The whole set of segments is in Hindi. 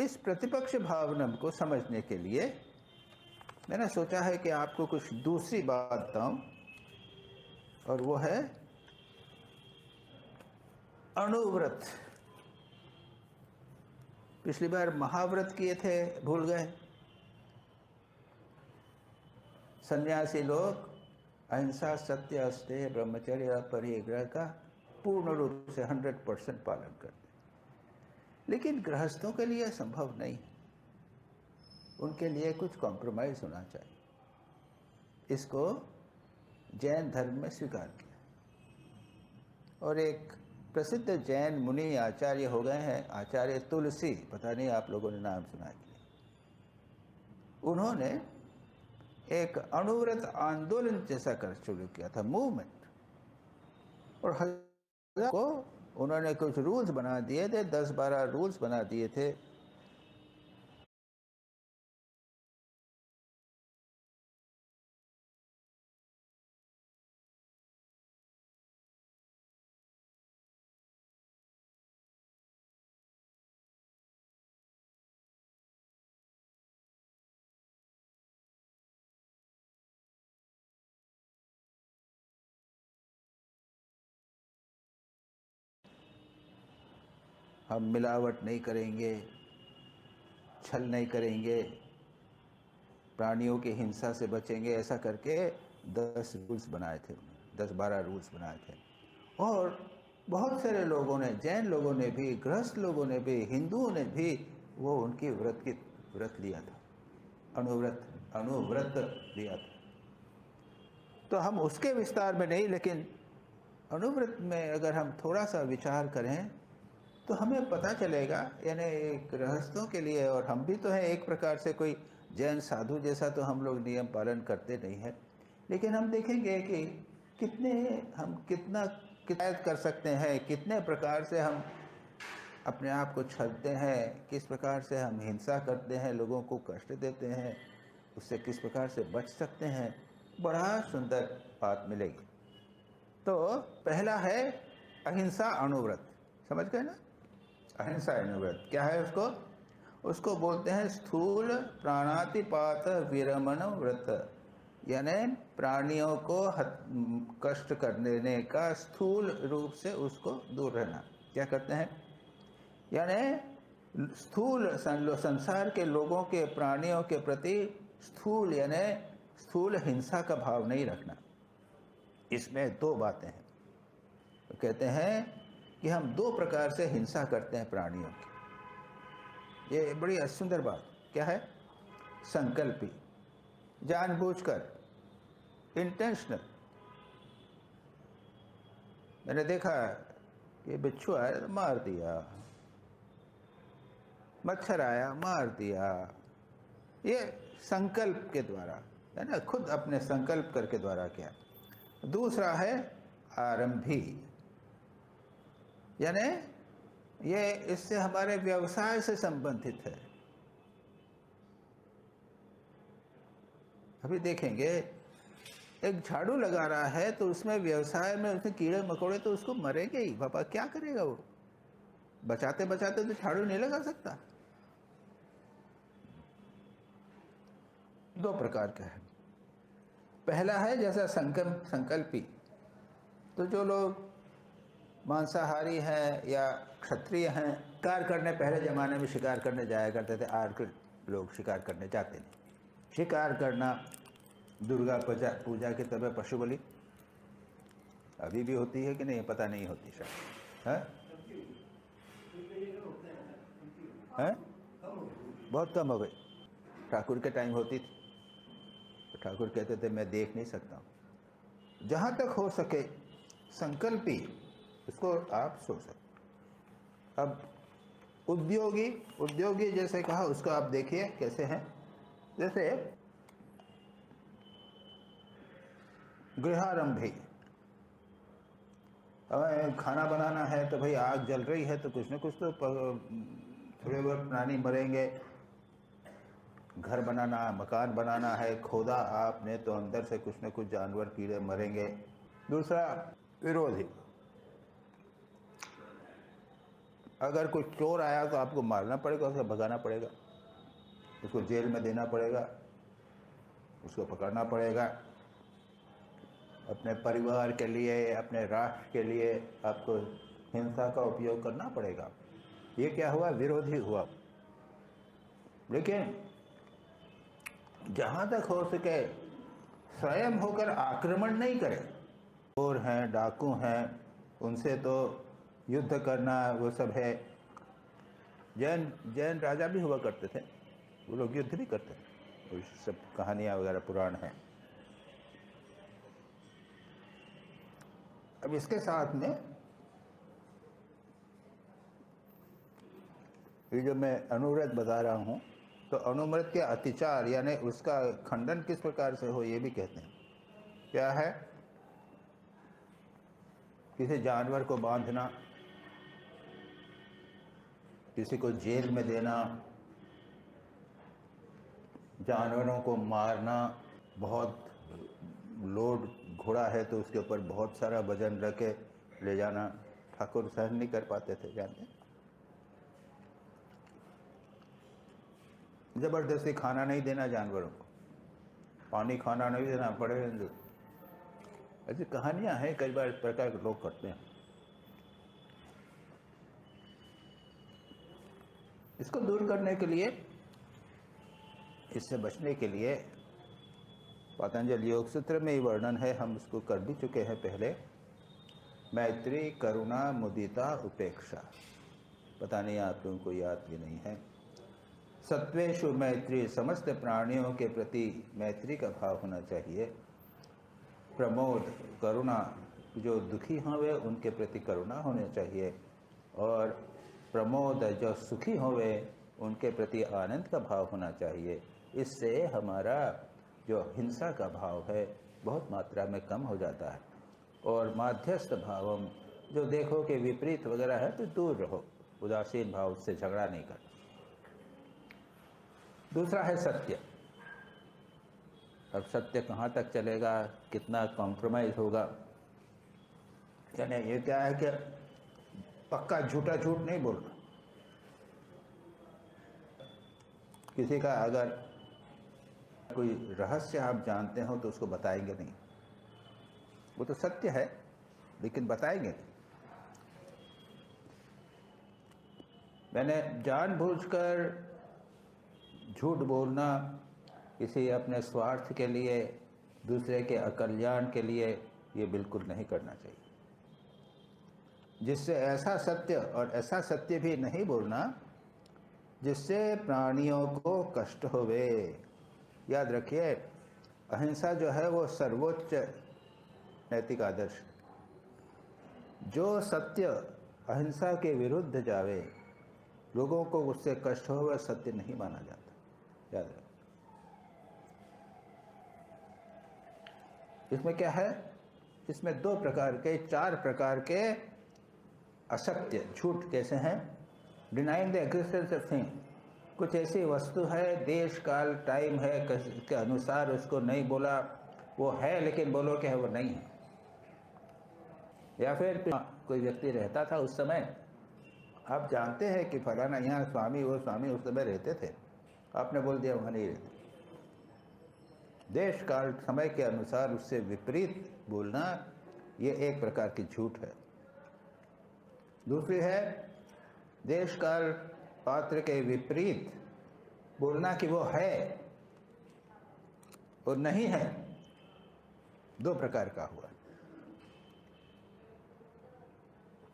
इस प्रतिपक्ष भावना को समझने के लिए मैंने सोचा है कि आपको कुछ दूसरी बात बताऊं, और वो है अणुव्रत। पिछली बार महाव्रत किए थे, भूल गए। सन्यासी लोग अहिंसा, सत्य, अस्तेय, ब्रह्मचर्य, परिग्रह का पूर्ण रूप से 100% पालन करते हैं, लेकिन गृहस्थों के लिए संभव नहीं है। उनके लिए कुछ कॉम्प्रोमाइज होना चाहिए। इसको जैन धर्म में स्वीकार किया, और एक प्रसिद्ध जैन मुनि आचार्य हो गए हैं, आचार्य तुलसी, पता नहीं आप लोगों ने नाम सुना कि नहीं। उन्होंने एक अणुव्रत आंदोलन जैसा कर शुरू किया था, मूवमेंट, और हजार को उन्होंने कुछ रूल्स बना दिए थे, 10-12 रूल्स बना दिए थे। हम मिलावट नहीं करेंगे, छल नहीं करेंगे, प्राणियों की हिंसा से बचेंगे, ऐसा करके 10 रूल्स बनाए थे, 10-12 रूल्स बनाए थे। और बहुत सारे लोगों ने, जैन लोगों ने भी, गृहस्थ लोगों ने भी, हिंदुओं ने भी वो उनकी व्रत लिया था, अणुव्रत लिया था। तो हम उसके विस्तार में नहीं, लेकिन अणुव्रत में अगर हम थोड़ा सा विचार करें तो हमें पता चलेगा, यानी गृहस्थों के लिए, और हम भी तो हैं एक प्रकार से, कोई जैन साधु जैसा तो हम लोग नियम पालन करते नहीं हैं, लेकिन हम देखेंगे कि कितना कितायत कर सकते हैं, कितने प्रकार से हम अपने आप को छलते हैं, किस प्रकार से हम हिंसा करते हैं, लोगों को कष्ट देते हैं, उससे किस प्रकार से बच सकते हैं। बड़ा सुंदर बात मिलेगी। तो पहला है अहिंसा अणुव्रत, समझ गए ना? अहिंसा अणुव्रत क्या है? उसको बोलते हैं स्थूल प्राणातिपात विरमण व्रत, यानी प्राणियों को कष्ट करने का स्थूल रूप से उसको दूर रहना। क्या करते हैं? यानी स्थूल संसार के लोगों के, प्राणियों के प्रति स्थूल यानी स्थूल हिंसा का भाव नहीं रखना। इसमें 2 बातें हैं। तो कहते हैं कि हम 2 प्रकार से हिंसा करते हैं प्राणियों की। ये बड़ी सुंदर बात क्या है? संकल्पी, जानबूझकर, इंटेंशनल। मैंने देखा कि बिच्छू आया तो मार दिया, मच्छर आया मार दिया, ये संकल्प के द्वारा है ना, खुद अपने संकल्प करके द्वारा किया। दूसरा है आरंभी, यानी ये इससे हमारे व्यवसाय से संबंधित है। अभी देखेंगे, एक झाड़ू लगा रहा है तो उसमें व्यवसाय में उसने कीड़े मकोड़े तो उसको मरेंगे ही, बाबा क्या करेगा वो? बचाते बचाते तो झाड़ू नहीं लगा सकता। 2 प्रकार का है। पहला है जैसा संकल्पी, तो जो लोग मांसाहारी हैं या क्षत्रिय हैं, शिकार करने, पहले ज़माने में शिकार करने जाया करते थे, आज के लोग शिकार करने जाते नहीं। शिकार करना, दुर्गा पूजा के तब पशु बलि अभी भी होती है कि नहीं, पता नहीं होती शायद, है? बहुत कम हो गई। ठाकुर के टाइम होती थी, तो ठाकुर कहते थे मैं देख नहीं सकता हूँ। जहाँ तक हो सके संकल्पी, उसको आप सोच सकते। अब उद्योगी जैसे कहा, उसको आप देखिए कैसे हैं। जैसे गृहारंभी, हमें खाना बनाना है तो भाई आग जल रही है तो कुछ न कुछ तो थोड़े बहुत प्राणी मरेंगे। घर बनाना, मकान बनाना है, खोदा आपने तो अंदर से कुछ न कुछ जानवर कीड़े मरेंगे। दूसरा विरोधी, अगर कोई चोर आया तो आपको मारना पड़ेगा, उसे भगाना पड़ेगा, उसको जेल में देना पड़ेगा, उसको पकड़ना पड़ेगा। अपने परिवार के लिए, अपने राष्ट्र के लिए आपको हिंसा का उपयोग करना पड़ेगा। ये क्या हुआ? विरोधी हुआ। लेकिन जहाँ तक हो सके स्वयं होकर आक्रमण नहीं करें। चोर हैं, डाकू हैं, उनसे तो युद्ध करना वो सब है। जैन राजा भी हुआ करते थे, वो लोग युद्ध भी करते थे, वो सब कहानियाँ वगैरह पुराण हैं। अब इसके साथ में ये जो मैं अनुव्रत बता रहा हूँ, तो अनुव्रत के अतिचार यानी उसका खंडन किस प्रकार से हो ये भी कहते हैं। क्या है? किसी जानवर को बांधना, किसी को जेल में देना, जानवरों को मारना, बहुत लोड घोड़ा है तो उसके ऊपर बहुत सारा वजन रख के ले जाना, ठाकुर सहन नहीं कर पाते थे, जानते। जबरदस्ती खाना नहीं देना जानवरों को, पानी खाना नहीं देना पड़े। ऐसी कहानियां हैं, कई बार इस प्रकार के लोग करते हैं। इसको दूर करने के लिए, इससे बचने के लिए पतंजलि योग सूत्र में ही वर्णन है, हम उसको कर भी चुके हैं पहले। मैत्री, करुणा, मुदिता, उपेक्षा। पता नहीं आप लोगों को याद भी नहीं है। सत्वेषु मैत्री, समस्त प्राणियों के प्रति मैत्री का भाव होना चाहिए। प्रमोद, करुणा, जो दुखी होवे उनके प्रति करुणा होनी चाहिए। और प्रमोद, जो सुखी होवे उनके प्रति आनंद का भाव होना चाहिए। इससे हमारा जो हिंसा का भाव है बहुत मात्रा में कम हो जाता है। और माध्यस्थ भावम, जो देखो कि विपरीत वगैरह है तो दूर रहो, उदासीन भाव से झगड़ा नहीं करना। दूसरा है सत्य। अब सत्य कहाँ तक चलेगा, कितना कॉम्प्रोमाइज होगा? यानी ये क्या है कि पक्का झूठा झूठ नहीं बोलना। किसी का अगर कोई रहस्य आप जानते हो तो उसको बताएंगे नहीं, वो तो सत्य है लेकिन बताएंगे नहीं। मैंने जानबूझकर झूठ बोलना किसी अपने स्वार्थ के लिए, दूसरे के अकल्याण के लिए, ये बिल्कुल नहीं करना चाहिए। जिससे ऐसा सत्य, और ऐसा सत्य भी नहीं बोलना जिससे प्राणियों को कष्ट होवे। याद रखिए, अहिंसा जो है वो सर्वोच्च नैतिक आदर्श। जो सत्य अहिंसा के विरुद्ध जावे, लोगों को उससे कष्ट हो, वह सत्य नहीं माना जाता। याद रखिए। इसमें क्या है? इसमें 2 प्रकार के, 4 प्रकार के असत्य झूठ कैसे हैं? Denying the existence of thing. कुछ ऐसी वस्तु है, देश काल टाइम है के अनुसार उसको नहीं बोला, वो है लेकिन बोलो कि वो नहीं है। या फिर कोई व्यक्ति रहता था उस समय, आप जानते हैं कि फलाना यहाँ स्वामी, वो स्वामी उस समय रहते थे, आपने बोल दिया वहाँ नहीं रहते। देश काल समय के अनुसार उससे विपरीत बोलना, ये एक प्रकार की झूठ है। दूसरी है देश काल पात्र के विपरीत बोलना कि वो है और नहीं है। 2 प्रकार का हुआ।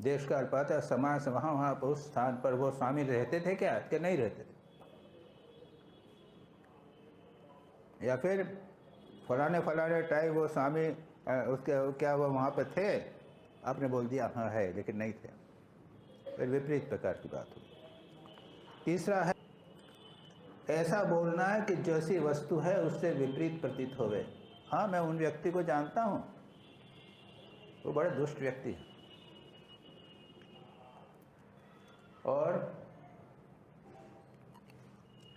देश काल पात्र समाज वहाँ उस स्थान पर वो स्वामी रहते थे क्या, कि नहीं रहते थे? या फिर फलाने टाइम वो स्वामी उसके क्या वो वहाँ पर थे, आपने बोल दिया हाँ है लेकिन नहीं थे। फिर विपरीत प्रकार की बात हुई। तीसरा है ऐसा बोलना है कि जैसी वस्तु है उससे विपरीत प्रतीत होवे। हाँ, मैं उन व्यक्ति को जानता हूँ, वो बड़े दुष्ट व्यक्ति है, और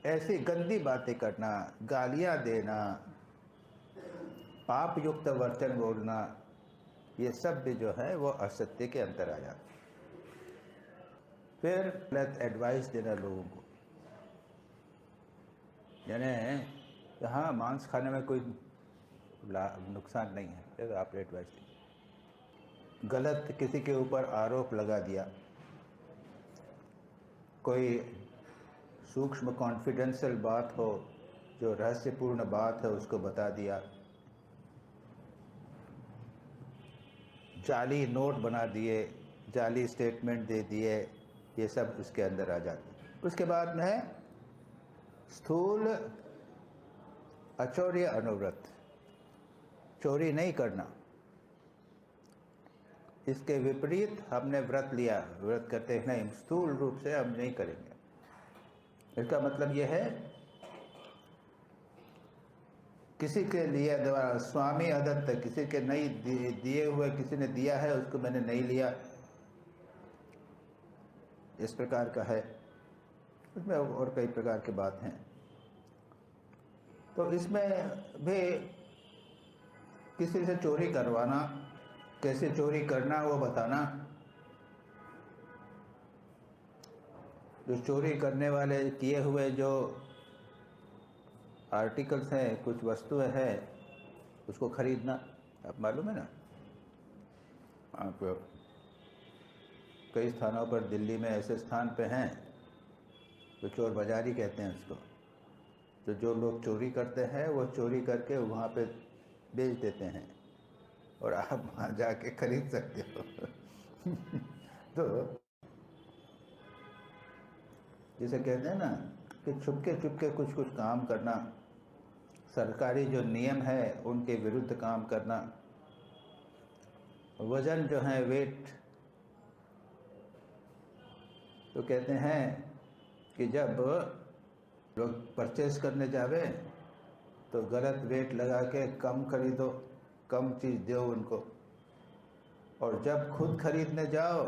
ऐसी गंदी बातें करना, गालियाँ देना, पाप युक्त वचन बोलना, ये सब भी जो है वो असत्य के अंतर आ जाता है। फिर गलत एडवाइस देना लोगों को, यानी यहाँ मांस खाने में कोई नुकसान नहीं है, अगर आप एडवाइस दें। गलत किसी के ऊपर आरोप लगा दिया, कोई सूक्ष्म कॉन्फिडेंशियल बात हो, जो रहस्यपूर्ण बात है उसको बता दिया, जाली नोट बना दिए, जाली स्टेटमेंट दे दिए, ये सब उसके अंदर आ जाते हैं। उसके बाद में है स्थूल अचौर्य अनुव्रत, चोरी नहीं करना। इसके विपरीत हमने व्रत लिया, व्रत करते हैं नहीं, स्थूल रूप से हम नहीं करेंगे। इसका मतलब यह है किसी के लिए द्वारा स्वामी अदत्त, किसी के नहीं दिए हुए, किसी ने दिया है उसको मैंने नहीं लिया, इस प्रकार का है। इसमें और कई प्रकार की बात हैं। तो इसमें भी किसी से चोरी करवाना, कैसे चोरी करना वो बताना, जो चोरी करने वाले किए हुए जो आर्टिकल्स हैं, कुछ वस्तुएं हैं, उसको खरीदना। आप मालूम है ना, आप कई स्थानों पर दिल्ली में ऐसे स्थान पे हैं तो चोर बाजारी कहते हैं उसको, तो जो लोग चोरी करते हैं वो चोरी करके वहाँ पे बेच देते हैं और आप वहाँ जाके खरीद सकते हो। तो जिसे कहते हैं ना कि छुपके छुपके कुछ कुछ काम करना, सरकारी जो नियम है उनके विरुद्ध काम करना, वजन जो है वेट, तो कहते हैं कि जब लोग परचेज करने जावे तो गलत वेट लगा के कम खरीदो, कम चीज़ दो उनको, और जब खुद खरीदने जाओ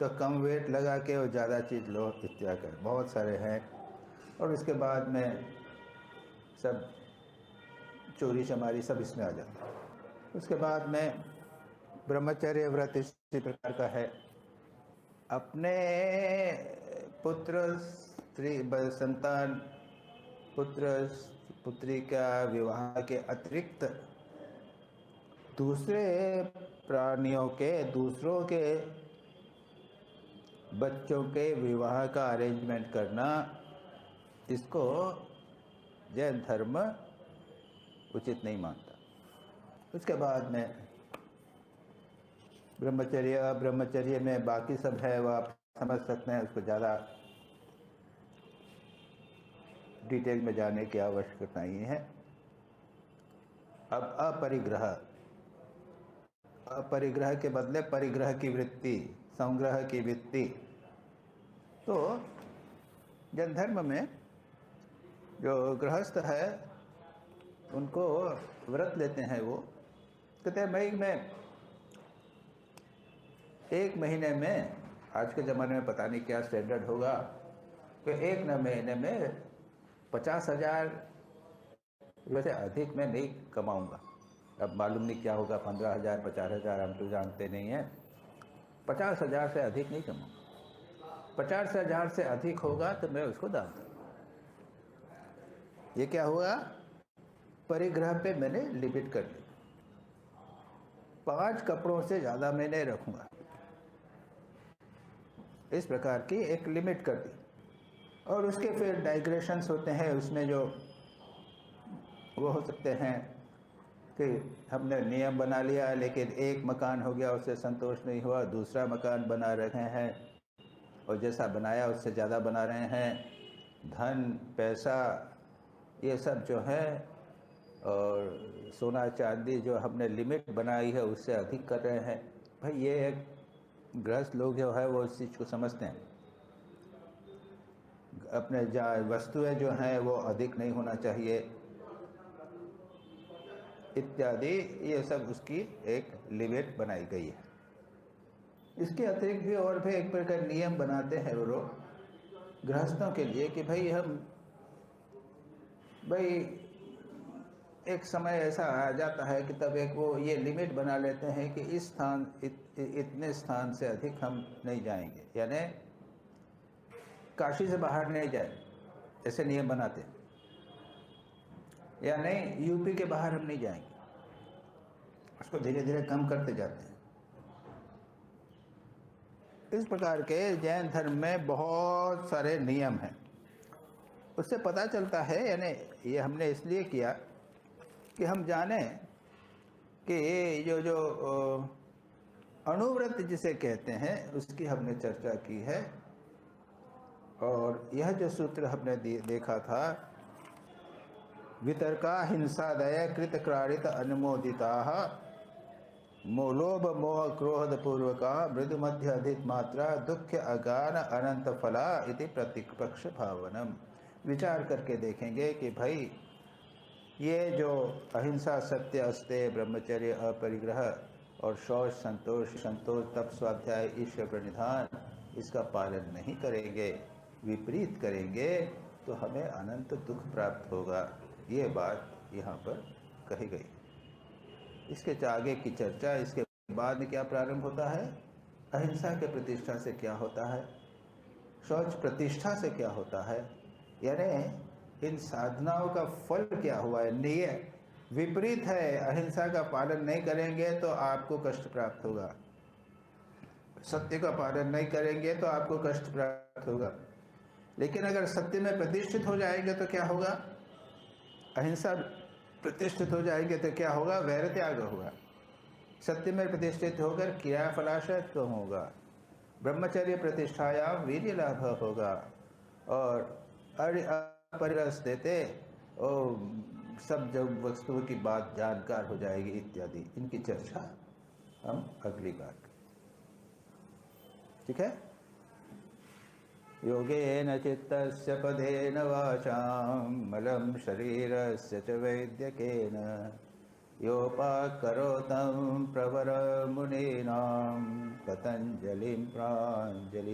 तो कम वेट लगा के और ज़्यादा चीज़ लो, इत्यादि कर बहुत सारे हैं। और उसके बाद में सब चोरी चमारी सब इसमें आ जाता है। उसके बाद में ब्रह्मचर्य व्रत इसी प्रकार का है। अपने पुत्र स्त्री संतान, पुत्र पुत्री का विवाह के अतिरिक्त दूसरे प्राणियों के, दूसरों के बच्चों के विवाह का अरेंजमेंट करना, इसको जैन धर्म उचित नहीं मानता। उसके बाद में ब्रह्मचर्य, अब्रह्मचर्य में बाकी सब है, वह आप समझ सकते हैं, उसको ज़्यादा डिटेल में जाने की आवश्यकता नहीं है। अब अपरिग्रह, अपरिग्रह के बदले परिग्रह की वृत्ति, संग्रह की वृत्ति। तो जैन धर्म में जो गृहस्थ है उनको व्रत लेते हैं, वो कहते हैं मई में, एक महीने में, आज के ज़माने में पता नहीं क्या स्टैंडर्ड होगा, कि एक महीने में 50,000 वैसे अधिक मैं नहीं कमाऊंगा। अब मालूम नहीं क्या होगा, 15,000 50,000 हम तो जानते नहीं हैं। 50,000 से अधिक नहीं कमाऊंगा। 50,000 से अधिक होगा तो मैं उसको दान दूंगा। ये क्या हुआ, परिग्रह पे मैंने लिमिट कर दी, 5 कपड़ों से ज़्यादा मैं नहीं रखूँगा, इस प्रकार की एक लिमिट कर दी। और उसके फिर डाइग्रेशंस होते हैं, उसमें जो वो हो सकते हैं कि हमने नियम बना लिया लेकिन एक मकान हो गया, उससे संतोष नहीं हुआ, दूसरा मकान बना रहे हैं और जैसा बनाया उससे ज़्यादा बना रहे हैं, धन पैसा ये सब जो है, और सोना चांदी जो हमने लिमिट बनाई है उससे अधिक कर रहे हैं। भाई ये एक गृहस्थ लोग जो है वो इस चीज़ को समझते हैं, अपने वस्तुएं जो हैं वो अधिक नहीं होना चाहिए इत्यादि, ये सब उसकी एक लिमिट बनाई गई है। इसके अतिरिक्त भी और भी एक प्रकार नियम बनाते हैं वो लोग गृहस्थों के लिए कि भाई एक समय ऐसा आ जाता है कि तब एक वो ये लिमिट बना लेते हैं कि इस स्थान इतने स्थान से अधिक हम नहीं जाएंगे, यानी काशी से बाहर नहीं जाए, ऐसे नियम बनाते हैं, या नहीं यूपी के बाहर हम नहीं जाएंगे, उसको धीरे धीरे कम करते जाते हैं। इस प्रकार के जैन धर्म में बहुत सारे नियम हैं। उससे पता चलता है, यानी ये हमने इसलिए किया कि हम जाने कि ये जो अनुव्रत जिसे कहते हैं उसकी हमने चर्चा की है। और यह जो सूत्र हमने देखा था, वितर्का हिंसादय कृतक्रारित अनुमोदिता मोलोभ मोह क्रोध पूर्वका मृदु मध्य अधिक मात्रा दुख अगान अनंत फला इति प्रतिपक्ष भावनम। विचार करके देखेंगे कि भाई ये जो अहिंसा सत्य अस्तेय ब्रह्मचर्य अपरिग्रह और शौच संतोष तप स्वाध्याय ईश्वर प्रणिधान, इसका पालन नहीं करेंगे, विपरीत करेंगे तो हमें अनंत दुख प्राप्त होगा। ये बात यहाँ पर कही गई। इसके आगे की चर्चा, इसके बाद में क्या प्रारंभ होता है, अहिंसा के प्रतिष्ठा से क्या होता है, शौच प्रतिष्ठा से क्या होता है, यानी इन साधनाओं का फल क्या हुआ है। नियम विपरीत है, अहिंसा का पालन नहीं करेंगे तो आपको कष्ट प्राप्त होगा, सत्य का पालन नहीं करेंगे तो आपको कष्ट प्राप्त होगा। लेकिन अगर सत्य में प्रतिष्ठित हो जाएंगे तो क्या होगा, अहिंसा प्रतिष्ठित हो जाएंगे तो क्या होगा, वैर त्याग होगा। सत्य में प्रतिष्ठित होकर क्रिया फलाशयत्व होगा, ब्रह्मचर्य प्रतिष्ठायाम वीर्य लाभ होगा, और अपरिरस देते और सब जब वस्तुओं की बात जानकार हो जाएगी इत्यादि। इनकी चर्चा हम अगली बार करें, ठीक है। योगेन चित्तस्य पदेन वाचां मलं शरीरस्य च वैद्यकेन योपाकरोतं प्रवरमुनीनां पतञ्जलिं प्राञ्जलिरानतोऽस्मि।